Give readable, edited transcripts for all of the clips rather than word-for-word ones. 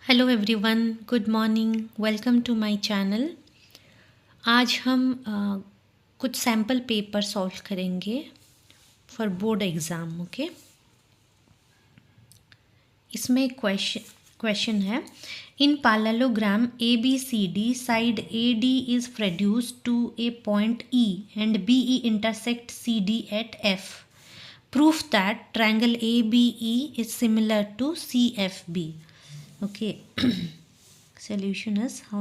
Hello everyone, good morning, welcome to my channel. आज हम कुछ सैम्पल पेपर सॉल्व करेंगे फॉर बोर्ड एग्ज़ाम। ओके, इसमें क्वेश्चन है, in parallelogram ABCD side AD is reduced to a point E and BE intersect CD at F. Proof that triangle ABE is similar to CFB. Okay. Solution is how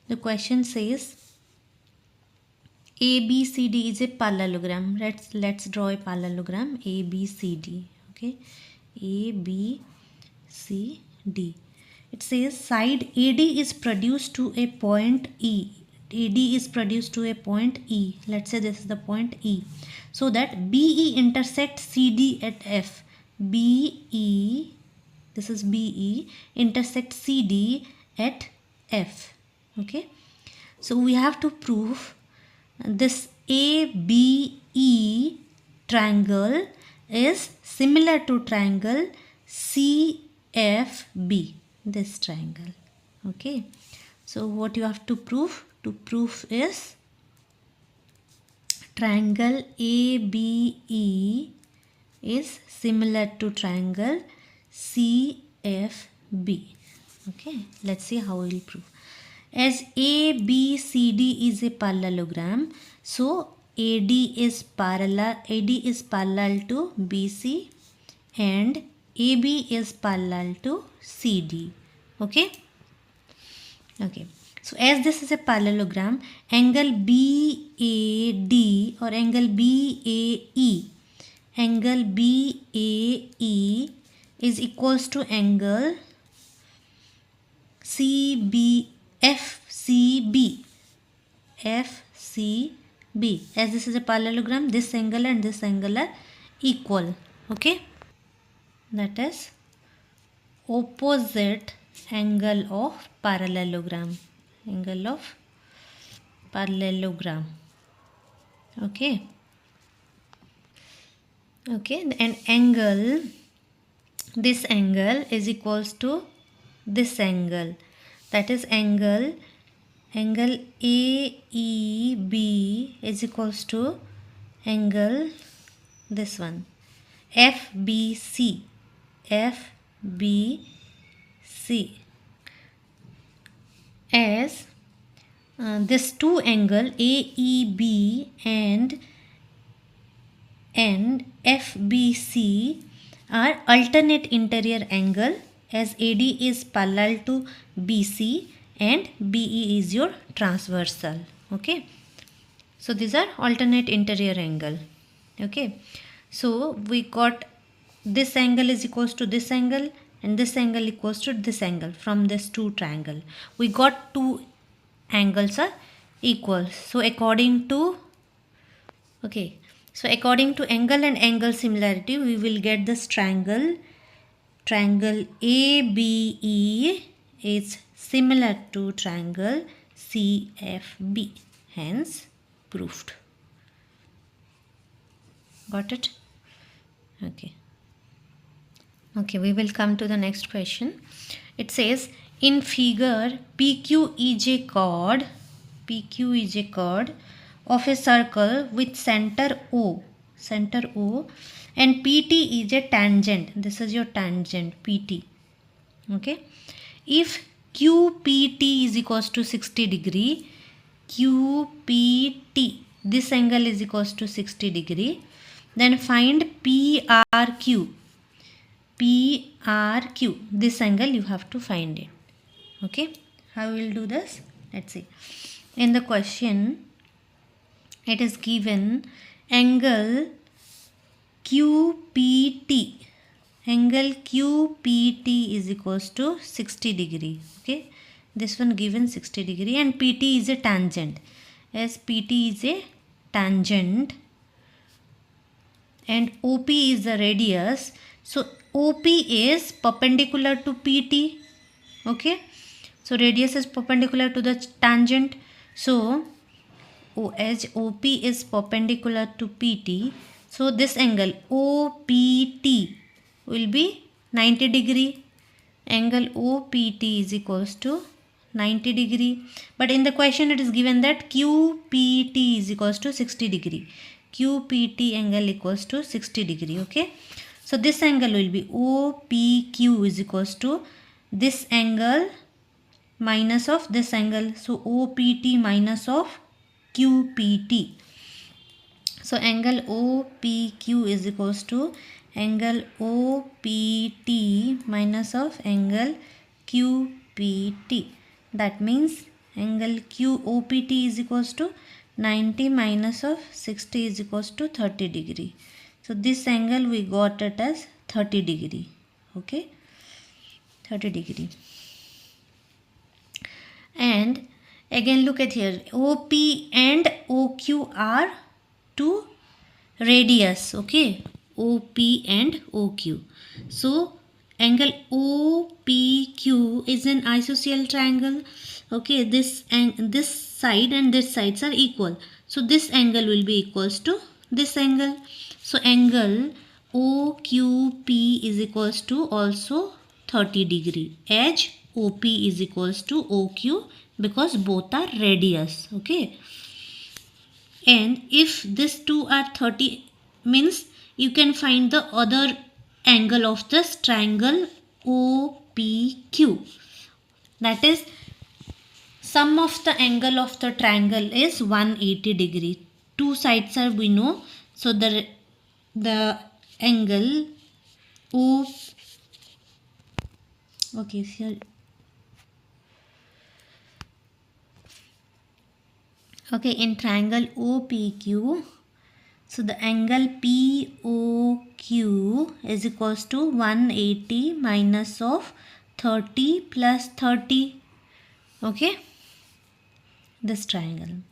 the question says ABCD is a parallelogram. Let's draw a parallelogram ABCD. Okay, ABCD. It says side AD is produced to a point E. AD is produced to a point E. Let's say this is the point E. So that BE intersects CD at F. BE, this is BE, intersects CD at F. Okay. So we have to prove this ABE triangle is similar to triangle CFB, this triangle. Okay, so what you have to prove? To prove is triangle ABE is similar to triangle CFB. Okay, let's see how we will prove. As ABCD is a parallelogram, so AD is parallel to BC and AB is parallel to CD. Okay. So as this is a parallelogram, angle BAD or angle BAE is equals to angle FCB. As this is a parallelogram, this angle and this angle are equal. Okay, that is opposite angle of parallelogram. Okay, and angle, this angle is equals to this angle, that is angle AEB is equals to angle, this one, FBC. As this two angle AEB and FBC are alternate interior angle, as AD is parallel to BC and BE is your transversal. Okay, so these are alternate interior angle. Okay, so we got this angle is equals to this angle and this angle equals to this angle. From this two triangle we got two angles are equal. So according to angle and angle similarity, we will get this triangle ABE is similar to triangle CFB, hence proved. Got it? Okay, we will come to the next question. It says, in figure PQ is a chord of a circle with center O and PT is a tangent. This is your tangent PT. Okay, if QPT is equals to 60 degree, QPT, this angle is equals to 60 degree, then find PRQ, this angle you have to find it. Okay, how we will do this? Let's see. In the question it is given angle QPT is equals to 60 degree. Okay, this one given 60 degree and PT is a tangent, as PT is a tangent and OP is the radius. So OP is perpendicular to PT. Okay, so radius is perpendicular to the tangent. So as OP is perpendicular to PT, so this angle OPT will be 90 degree. angle OPT is equals to 90 degree, but in the question it is given that QPT is equals to 60 degree. QPT angle equals to 60 degree. Okay, so this angle will be OPQ is equals to this angle minus of this angle, so OPT minus of QPT. So angle OPQ is equals to angle OPT minus of angle QPT. That means angle QOPT is equals to 90 minus of 60 is equals to 30 degree. So this angle we got it as 30 degree. Okay, 30 degree. And again look at here, OP and OQ are two radius. Okay, OP and OQ. So angle OPQ is an isosceles triangle. Okay, this side and this sides are equal, so this angle will be equals to this angle. So angle OQP is equals to also 30 degree, as OP is equals to OQ, because both are radius. Okay, and if this two are 30 means you can find the other angle of this triangle OPQ. That is, sum of the angle of the triangle is 180 degree. Two sides are we know, so the angle O. Okay, here. Okay, in triangle OPQ, so the angle POQ is equals to 180 minus of 30 plus 30. Okay, this triangle.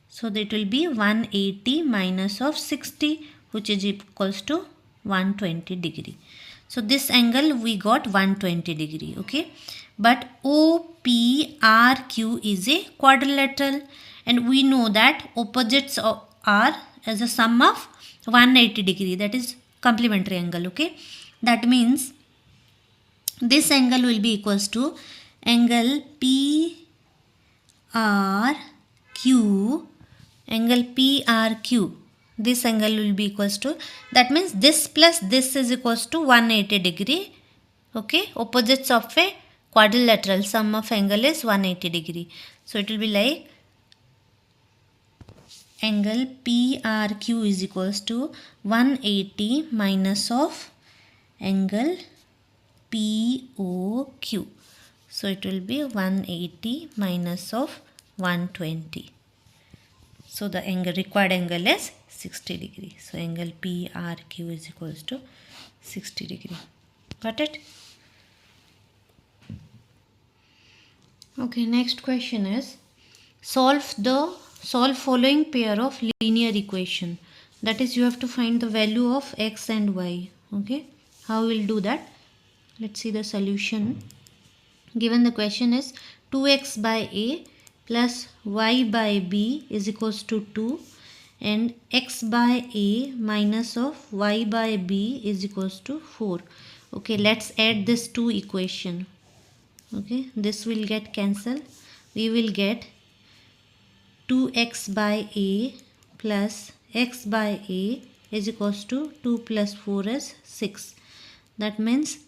So that will be 180 minus of 60, which is equals to 120 degree. So this angle we got 120 degree. Okay, but OPRQ is a quadrilateral, and we know that opposites are as a sum of 180 degree, that is complementary angle. Okay, that means this angle will be equals to angle PRQ, angle PRQ. This angle will be equals to, that means this plus this is equals to 180 degree. Okay, opposites of a quadrilateral, sum of angle is 180 degree. So it will be like angle PRQ is equals to 180 minus of angle POQ. So it will be 180 minus of 120. So the angle, required angle is 60 degree. So angle PRQ is equals to 60 degree. Got it? Okay, next question is solve following pair of linear equation. That is, you have to find the value of x and y. Okay, how we'll do that? Let's see the solution. Given the question is 2x by a plus y by b is equals to 2, and x by a minus of y by b is equals to 4. Okay, let's add this two equation. Okay, this will get cancelled. We will get 2x by a plus x by a is equals to 2 plus 4 is 6. That means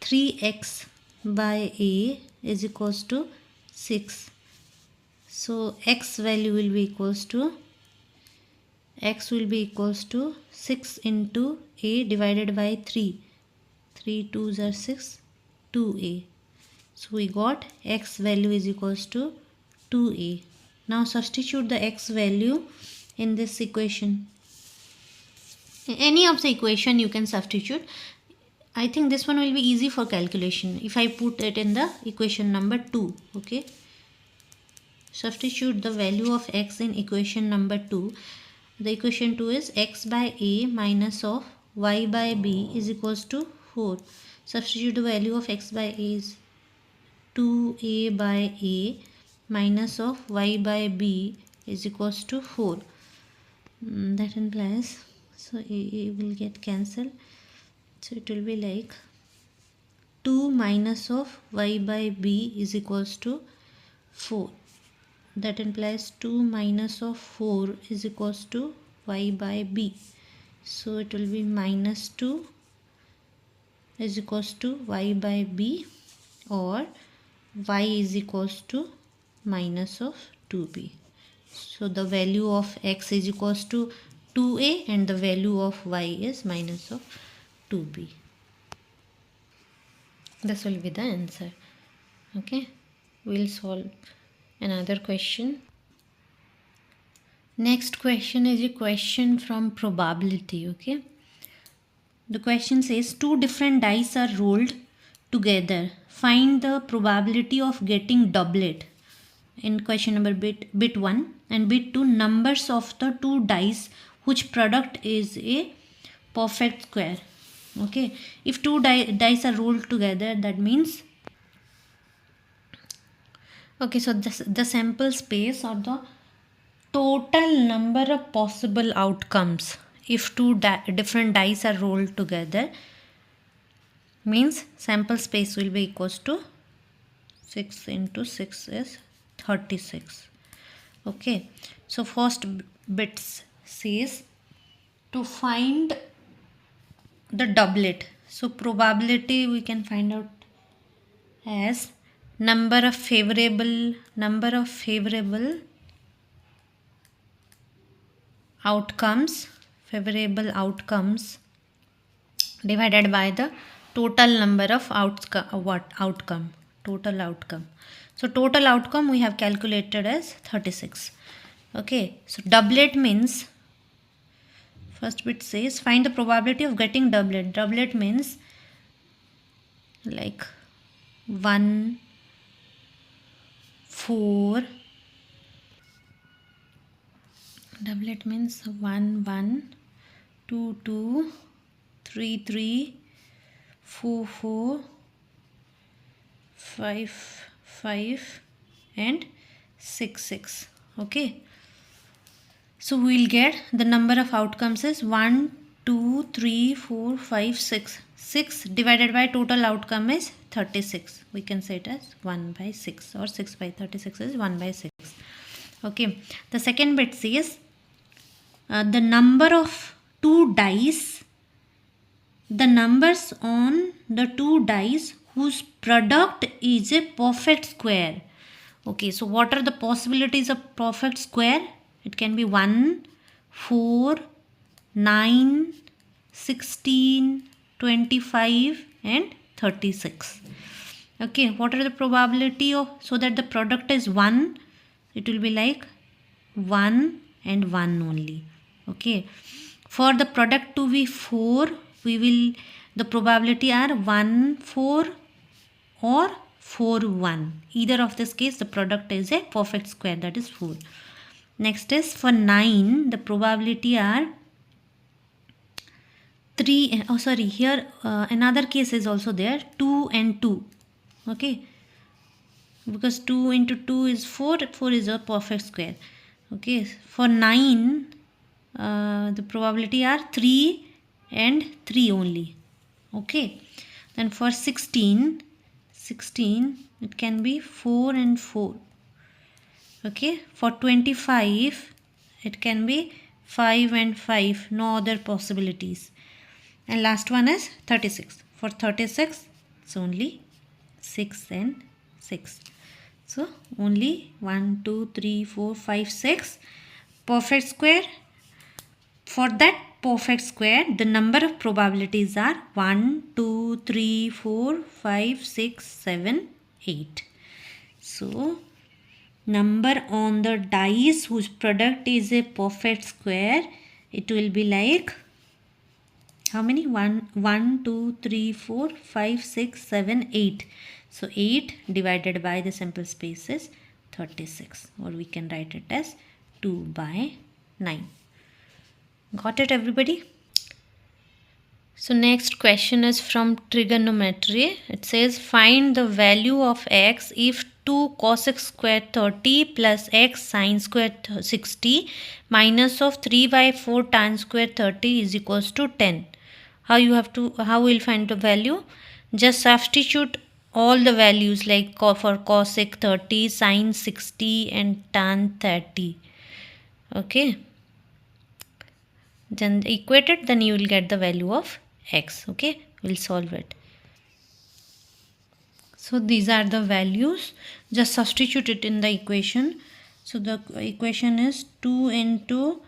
3x by a is equals to 6. So x value will be equals to, x will be equals to 6 into a divided by 3. 3 2s are 6, 2a. So we got x value is equals to 2a. Now substitute the x value in this equation. Any of the equation you can substitute. I think this one will be easy for calculation if I put it in the equation number 2. Okay, substitute the value of x in equation number 2. The equation 2 is x by a minus of y by b is equals to 4. Substitute the value of x by a is 2a by a minus of y by b is equals to 4. That implies, so a will get cancelled. So it will be like 2 minus of y by b is equals to 4. That implies 2 minus of 4 is equals to y by b. So it will be minus 2 is equals to y by b, or y is equals to minus of 2b. So the value of x is equals to 2a and the value of y is minus of 2b. This will be the answer. Okay, we'll solve another question. Next question is a question from probability. Okay, the question says two different dice are rolled together. Find the probability of getting doublet. In question number bit 1 and bit 2, numbers of the two dice whose product is a perfect square. Okay, if two dice are rolled together, that means, okay, so the sample space or the total number of possible outcomes if two different dice are rolled together means sample space will be equals to 6 into 6 is 36. Okay, so first bit says to find the doublet. So probability we can find out as number of favorable outcomes divided by the total number of outcome. So total outcome we have calculated as 36. Okay, so doublet means, first bit says find the probability of getting doublet. Doublet means like 1, 4. Doublet means 1, 1, 2, 2, 3, 3, 4, 4, 5, 5 and 6, 6. Okay, so we will get the number of outcomes is 1, 2, 3, 4, 5, 6. 6 divided by total outcome is 36. We can say it as 1 by 6 or 6 by 36 is 1 by 6. Okay, the second bit says the number of two dice, the numbers on the two dice whose product is a perfect square. Okay, so what are the possibilities of perfect square? It can be 1, 4, 9, 16, 25 and 36. Okay, what are the probability of, so that the product is 1, it will be like 1 and 1 only. Okay, for the product to be 4, the probability are 1, 4 or 4, 1. Either of this case the product is a perfect square, that is 4. Next is for 9, the probability are 3, here another case is also there, 2 and 2. Okay, because 2 into 2 is 4, 4 is a perfect square. Okay, for 9 the probability are 3 and 3 only. Okay, then for 16 it can be 4 and 4. Okay, for 25 it can be 5 and 5, no other possibilities. And last one is 36. For 36 it's only 6 and 6. So only 1, 2, 3, 4, 5, 6 perfect square. For that perfect square, the number of probabilities are 1, 2, 3, 4, 5, 6, 7, 8. So number on the dice whose product is a perfect square, it will be like how many? 1, 2, 3, 4, 5, 6, 7, 8. So 8 divided by the sample space is 36, or we can write it as 2 by 9. Got it, everybody? So next question is from trigonometry. It says find the value of x if 2 cos x square 30 plus x sin square 60 minus of 3 by 4 tan square 30 is equals to 10. How we'll find the value? Just substitute all the values like for cosec 30, sin 60 and tan 30. Okay, then equate it, then you will get the value of x. Okay, we'll solve it. So these are the values, just substitute it in the equation. So the equation is 2 into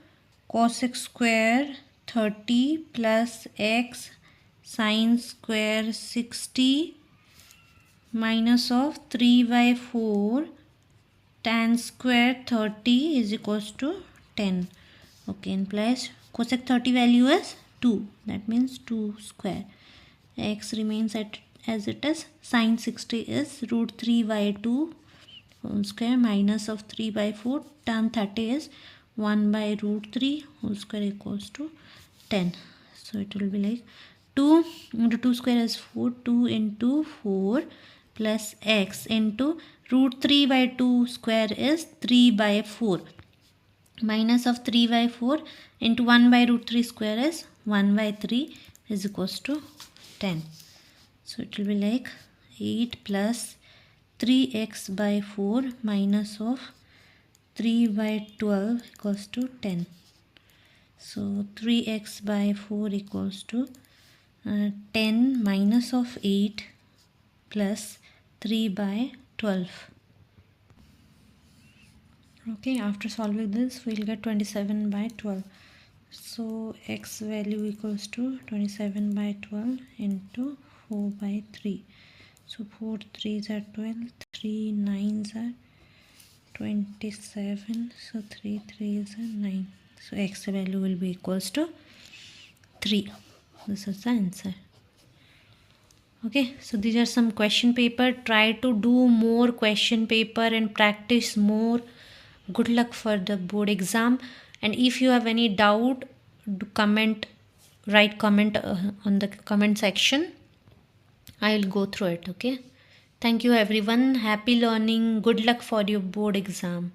cosec square 30 plus x sine square 60 minus of 3 by 4 tan square 30 is equals to 10. Okay, in place cosec 30 value is 2, that means 2 square. X remains as it is. Sine 60 is root 3 by 2 whole square minus of 3 by 4. Tan 30 is 1 by root 3 whole square equals to 10. So it will be like 2 into 2 square is 4. 2 into 4 plus x into root 3 by 2 square is 3 by 4. Minus of 3 by 4 into 1 by root 3 square is 1 by 3 is equals to 10. So it will be like 8 plus 3x by 4 minus of 3 by 12 equals to 10. So 3x by 4 equals to 10 minus of 8 plus 3 by 12. Okay, after solving this we'll get 27 by 12. So x value equals to 27 by 12 into 4 by 3. So 4 3s are 12, 3 9s are 27, so 3 3s are 9. So x value will be equals to 3. This is the answer. Okay, so these are some question paper. Try to do more question paper and practice more. Good luck for the board exam. And if you have any doubt, write comment on the comment section. I will go through it. Okay, thank you everyone. Happy learning. Good luck for your board exam.